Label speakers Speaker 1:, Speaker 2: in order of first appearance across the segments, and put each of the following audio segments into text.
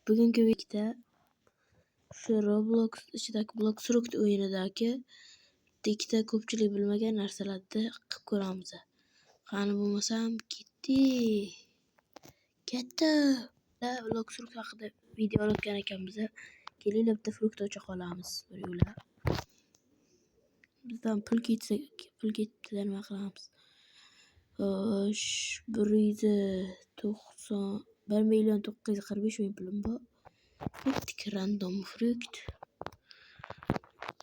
Speaker 1: Bugungi videoda shu Roblox ichidagi Bloxroot o'yinidagi ikkita ko'pchilik bilmagan narsalarni qilib ko'ramiz. Qani bo'lmasam ketdi. Bloxroot haqida video olayotgan ekanmiz. Kelinglar bitta frukt ocha qolamiz bir yo'la. Bizdan pul ketsa, pul ketdi nima qilamiz? Xo'sh, 1,945,000 pulim bor. Bittik random frukt.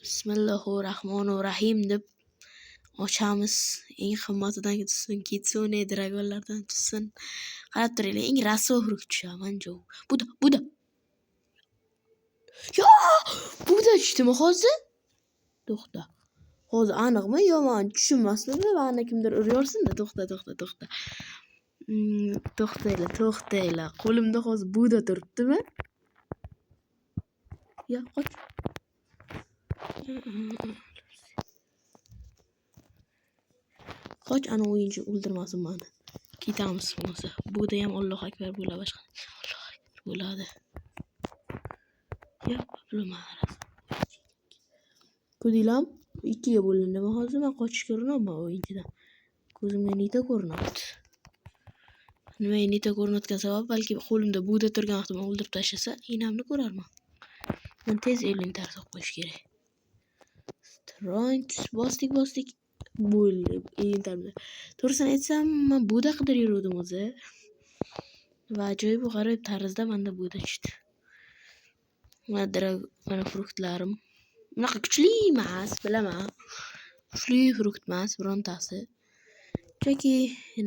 Speaker 1: Bismillahirrohmanirrohim deb ochamiz. Eng qimmatidan tushsin, kitsune dragonlardan tushsin. Qarab turinglar, eng rasvo frukt tushaman-ku. Buda. Yo! Buda tushdimi hozir? To'xta. Hozir aniqmi? Yo, men tushunmasdim. Meni kimdir uryorsin-da. To'xta. To'xtanglar. Qo'limda hozir buda turibdimi? Ya, qoch. Qoch, ana o'yinchi o'ldirmasin meni. Ketamiz bo'lsa. Buda ham Alloh akbar bo'ladi, boshqa. Alloh akbar bo'ladi. Ya, bilmadim. Ko'dilam ikkiga bo'lindi. Hozir men qochishga urinaman o'yinchidan. Ko'zimga nita ko'rinadi. Nima nita ko'rinayotgan sabab balki qo'limda buda turgan vaqtda meni o'ldirib tashlasa, inamni ko'rarman. Men tez elini so'qib qo'yish kerak. Stronch bosdik bo'ldi. Elini to'g'risini aytsam, men buda qidirib yurdim o'zi. Va ajoyib g'aroyib tarzda menda buda tushdi. Mana fruktlarim. Bunaqa kuchli emas, bilaman. Kuchli frukt emas birontasi. Chunki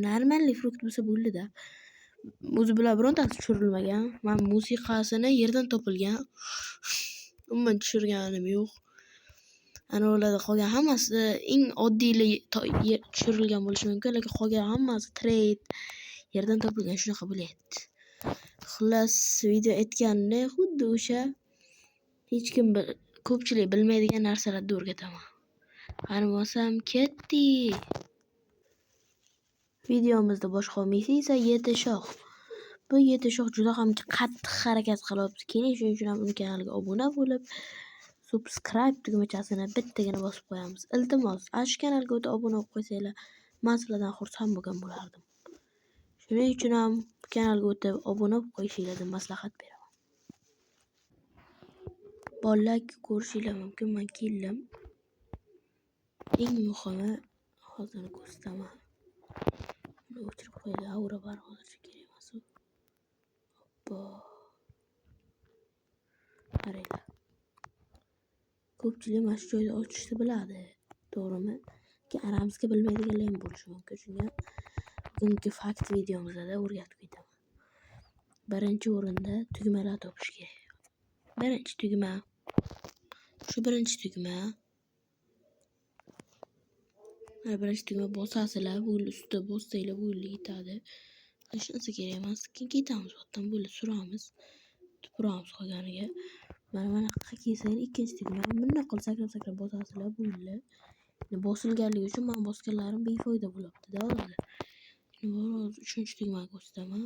Speaker 1: normal frukt bo'lsa bo'ldi-da. O'zi bular birontasi tushirilmagan. Men musiqasini yerdan topilgan. Umuman tushirganim yo'q. Ana ularda qolgan hammasi eng oddiy tushirilgan bo'lishi mumkin, lekin qolgan hammasi trade yerdan topilgan, shunaqa bo'lyapti. Xullas, video aytganimdek, xuddi o'sha hech kim ko'pchilik bilmaydigan narsalarni o'rgataman. Qani bo'lsam ketdi. Videomizda boshqa olmaysiz esa 7 shoh. Bu 7 shoh juda ham qattiq harakat qilyapti. Keling, shuning uchun ham uning kanaliga obuna bo'lib, subscribe tugmachasini bittagina bosib qo'yamiz. Iltimos, shu kanalga o'tib obuna bo'lib qo'ysanglar, men sizlardan xursand bo'lgan bo'lardim. Shuning uchun ham kanalga o'tib obuna bo'lib qo'yishinglarni maslahat beraman. Bolalar ko'rishinglar mumkin, men keldim. Eng muhimi hozir ko'rsataman. O'chirib qo'ydi, aura bar hozircha kerak emas u. Hoppa. Qaranglar. Ko'pchilik mana shu joyda ochishni biladi, to'g'rimi? Aramizga bilmaydiganlar ham bo'lishi mumkin. Shunga bugungi fakt videomizda o'rgatib ketaman. Birinchi o'rinda tugmalar topish kerak. Birinchi tugma. Birinchi tugma bosasizlar, bo'ldi ustida bossanglar bo'ldi yetadi. Hech narsa kerak emas. Keyin ketamiz otdan bo'ldi suramiz. Tupuramiz qolganiga. Mana kelsangiz ikkinchi tugma. Bunday qilib sakrab bosasizlar bo'ldi. Bosilganligi uchun men bosganlarim befoyda bo'libdi-da hozir. Hozir uchinchi tugmani ko'rsataman.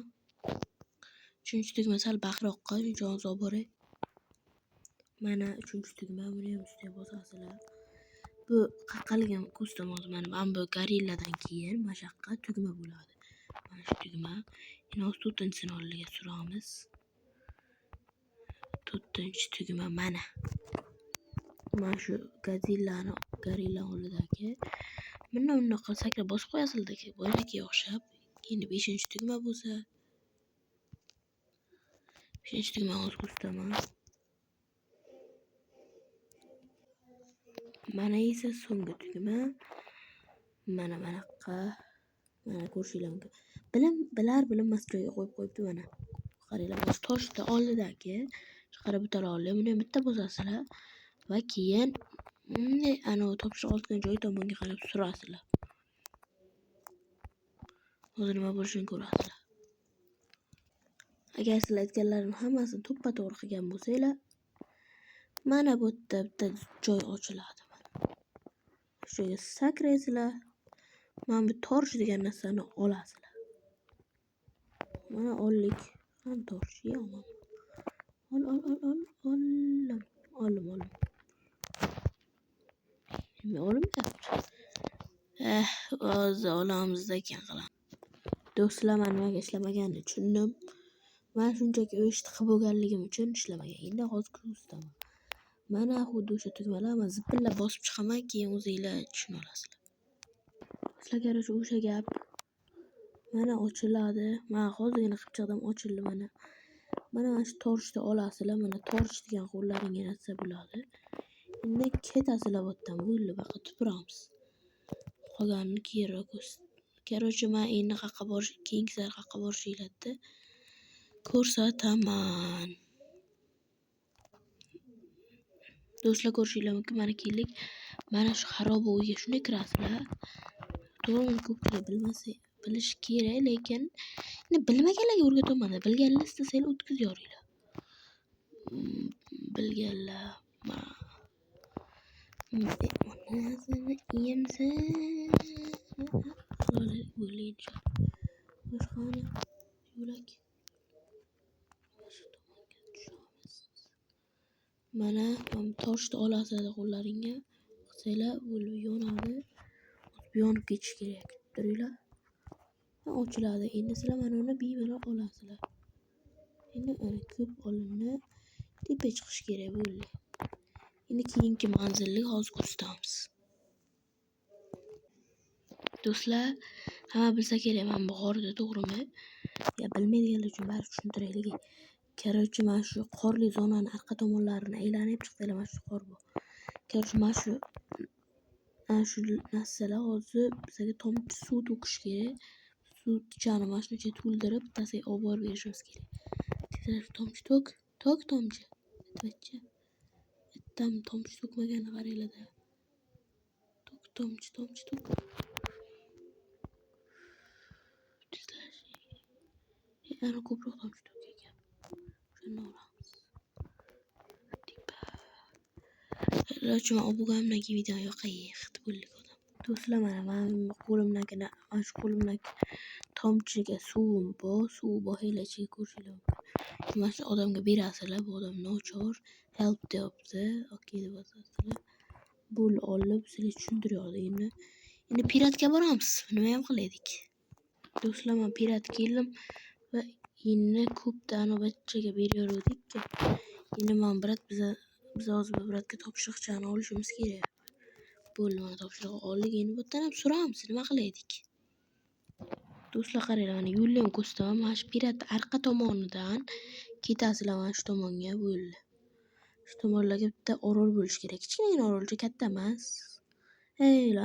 Speaker 1: Uchinchi tugma sal baqiroqqa, shuncha hozir olib boray. Mana uchinchi tugma, buni ham ustiga bosasizlar. Bu qaqalgan ko'rsataman hozir. Mana bu gorilladan keyin mashaqqat tugma bo'ladi. Mana shu tugma. Endi 4-sini oldiga suramiz. 4-tugma mana. Mana shu gorilla oldidagi. Bunday qilib sakrab bosib qo'yasizlar, bo'ynaga o'xshab. Endi 5-tugma bo'lsa. 5-tugma hozir ko'rsataman. Mana esa so'nggi tugma. Mana ko'rishinglar mumkin. Bilinmas joyga qo'yibdi mana. Qaranglar, toshda oldidagi qara butalar oldi. Buni ham bitta bosasizlar va keyin ana topshiriq olgan joy tomonga qarab surasizlar. Hozir nima bo'lishini ko'rasizlar. Agar sizlar aytganlarim hammasini to'ppa-to'g'ri qilgan bo'lsanglar, mana bu yerda bitta joy ochiladi. Shu yerga sakraysizlar. Mana bu torch degan narsani olasizlar. Mana oldik. Ham torch yo'qmi? hozir olamizda ekan qilamiz. Do'stlar, men nimaga ishlamaganini tushundim. Men shunchaki o'shni qilib bo'lganligim uchun ishlamagan. Endi hozir ko'rsataman. Mana xuddi o'sha tugmalarni zipillab bosib chiqaman, keyin o'zingizlar tushuna olasizlar. Sizlarga o'sha gap mana ochiladi. Men hozirgina qilib chiqdim, ochildi mana. Mana shu torchni olasizlar, mana torch degan qo'llaringga narsa bo'ladi. Endi ketasizlar bu yerdan, bo'ldi, baqa tupuramiz. Qolganini keyinroq ko'rsataman. Men endi qayerqa borish, keyingi safar qayerqa borishinglarni ko'rsataman. Do'stlar, ko'rishinglar mumkin, mana keldik. Mana shu xaroba uyga shunday kirasizlar. To'g'ri, ko'pchilik bilish kerak, lekin bilmaganlarga o'rgataman-da. Bilganlar istasanglar o'tkazib yuboringlar. Bilganlar mana toshni olasizlar qo'llaringga. Qilsanglar bo'lib yonadi. Yonib ketish kerak. Turinglar. Ochiladi. Endi sizlar mana uni bemalol olasizlar. Endi ko'p olindi. Tepaga chiqish kerak bo'ldi. Endi keyingi manzilni hozir ko'rsatamiz. Do'stlar, hamma bilsa kerak, men bahorda, to'g'rimi? Ya bilmaydiganlar uchun bari tushuntiraylik. Короче, mana shu qorli zonani orqa tomonlarini aylanib chiqsanglar, mana shu qor bor. Короче, mana shu narsalar hozir bizga tomchi suv to'kish kerak. Suv tichani mana shuncha to'ldirib, bittasiga olib borib berishimiz kerak. Tomchi tok tomchi. Bitam tomchi to'kmaganini qaranglar-da. Tomchi tok. Ana ko'proq tomchi to'kkan. Shuni olamiz. Lachuma obugamdan video yoqayapti bo'ldi odam. Do'stlar, men qo'limdan tomchiga suvim bor, helachiga ko'rishinglar mumkin. Mana shu odamga berasizlar, bu odam nochor, help deyapti, okey deb yozasizlar. Buni olib sizga tushuntiryapti. Endi piratga boramiz. Nima ham qilaylik? Do'stlar, men pirat keldim va endi ko'pdan bachchaga beraverdik. Endi men biz hozir biratga topshiriqchani olishimiz kerak. Bo'ldi, mana topshiriq oldik. Endi bu yerdan ham so'ramiz, nima qilaylik? Do'stlar, qaranglar, mana yo'lni ham ko'rsataman. Mana shu pirat orqa tomonidan ketasizlar, mana shu tomonga bo'ldi. Shu tomonlarga bitta orol bo'lish kerak. Kichkina orolcha, katta emas.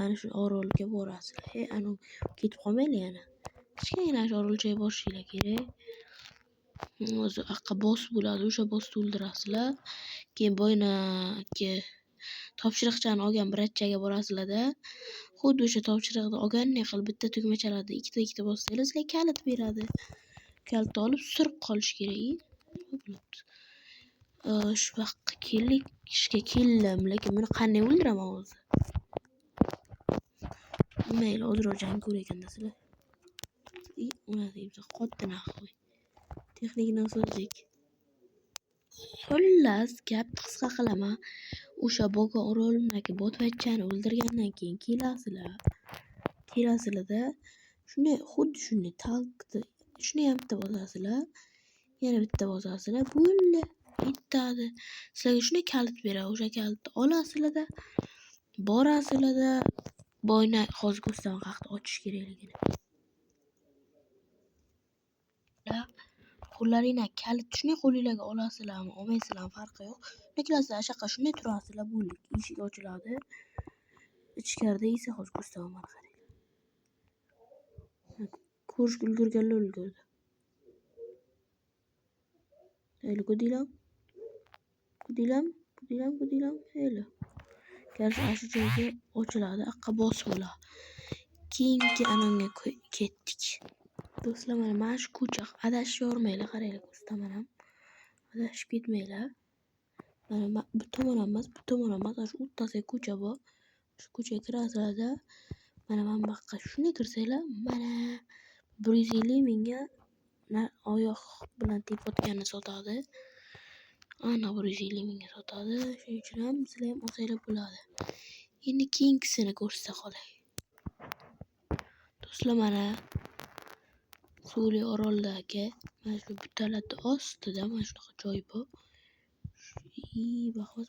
Speaker 1: Ana shu orolga borasizlar. Ana ketib qolmaylar yana. Kichkina shu orolchaga borishinglar kerak. O'zi aqqa bos bo'ladi, o'sha bos to'ldirasizlar. Keyin boyagi topshiriqchani olgan bratchaga borasizlar-da. Xuddi o'sha topshiriqni olgandek qilib bitta tugmachalarni ikkita bossanglar, sizga kalit beradi. Kalitni olib surib qolish kerak. Shu vaqtga kelishga keldim, lekin buni qanday o'ldiraman o'zi? Mayli, hozir jang ko'rayotganda sizlar. Uni deymiz, qotdi nahvoy. Texnikani so'zlik. Xullas, gapni qisqa qilaman. O'sha boga orolidagi botvachchani o'ldirgandan keyin kelasizlar-da. Shunday, xuddi shunday talqni shuni ham bitta bosasizlar. Yana bitta bosasizlar. Bo'ldi. Yetadi. Sizlarga shunday kalit beradi. O'sha kalitni olasizlar-da. Borasizlar-da. Boyni hozir ko'rsataman qayerda ochish kerakligini. Qo'llaringdan kalit shunday qo'lingizga olasizlarmi, olmaysizlarmi farqi yo'q. Nekilasizlar, shunday turasizlar, bo'ldi. Eshik ochiladi. Ichkarida esa hozir ko'rsataman, mana qarang. Ko'rishga ulgurganlar ulgurdi. Mayli, kudilam. Mayli. Qarshi shu joyga ochiladi, aqqa bos bo'ladi. Keyingi anonga ketdik. Do'stlar, mana shu ko'cha adashib yormaylar, qaranglar, ko'rsataman ham. Adashib ketmanglar. Mana bu tomon emas, shu o'rtasidagi ko'cha bor. Shu ko'chaga kirasizlar-da. Mana bu yoqqa shunday kirsanglar, mana 150 mingga oyoq bilan tepayotganini sotadi. Ana 150 mingga sotadi. Shuning uchun ham sizlar ham olsanglar bo'ladi. Endi keyingisini ko'rsata qolay. do'stlar, mana Suli oroldagi mana shu butalarni ostida mana shunaqa joy bor. Bahos.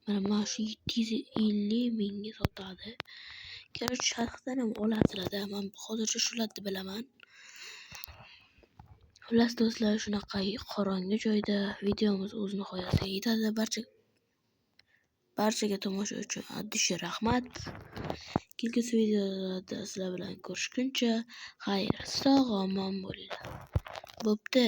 Speaker 1: Mana shu 750 mingga sotadi. Короче, shaxsan ham olasizlar-da. Men hozircha shularni bilaman. Xullas do'stlar, shunaqa qorong'i joyda videomiz o'z nihoyasiga yetadi. Barchaga tomosha uchun addishi rahmat. Kelgusi videoda sizlar bilan ko'rishguncha xayr, sog' omon bo'linglar. Bo'pti.